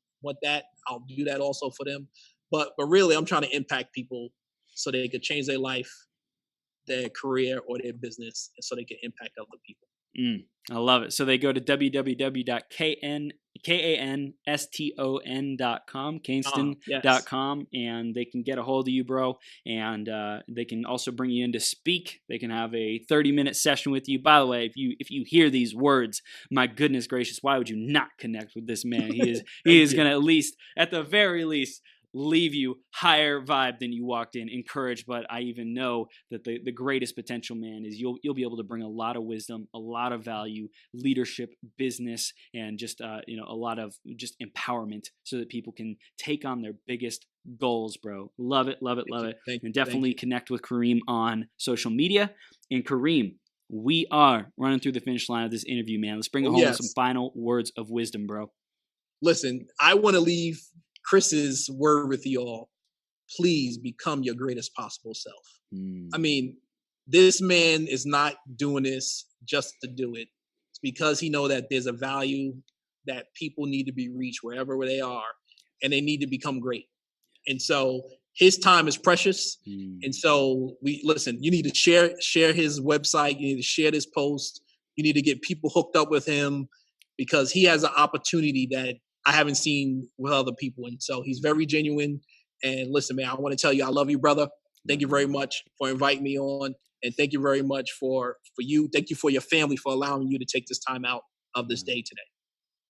that, I'll do that also for them. But really, I'm trying to impact people so they could change their life, their career, or their business, and so they can impact other people. I love it. So they go to www.kanston.com, Kanston.com, and they can get a hold of you, bro. And they can also bring you in to speak. They can have a 30-minute session with you. By the way, if you hear these words, my goodness gracious, why would you not connect with this man? He is going to at the very least, leave you higher vibe than you walked in, encouraged. But I even know that the greatest potential, man, is you'll be able to bring a lot of wisdom, a lot of value, leadership, business, and just a lot of just empowerment so that people can take on their biggest goals, bro. Love it, love it, love it. And definitely connect with Karriem on social media. And Karriem, we are running through the finish line of this interview, man. Let's bring it home with some final words of wisdom, bro. Listen, I want to leave Chris's word with you all. Please become your greatest possible self. I mean, this man is not doing this just to do it. It's because he knows that there's a value that people need to be reached wherever they are, and they need to become great. And so his time is precious. And so you need to share his website. You need to share this post. You need to get people hooked up with him because he has an opportunity that I haven't seen with other people. And so he's very genuine. And listen, man, I want to tell you, I love you, brother. Thank you very much for inviting me on. And thank you very much for you. Thank you for your family for allowing you to take this time out of this day today.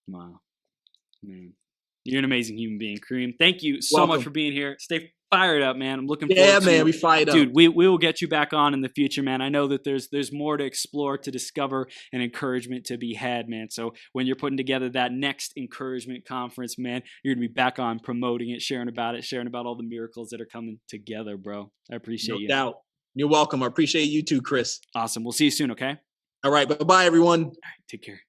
Wow. Man, you're an amazing human being, Karriem. Thank you so much for being here. Stay fired up, man. I'm looking forward to we fired up. Dude, we will get you back on in the future, man. I know that there's more to explore, to discover, and encouragement to be had, man. So when you're putting together that next encouragement conference, man, you're going to be back on promoting it, sharing about all the miracles that are coming together, bro. I appreciate you. No doubt. You're welcome. I appreciate you too, Chris. Awesome. We'll see you soon, okay? All right. Bye-bye, everyone. All right. Take care.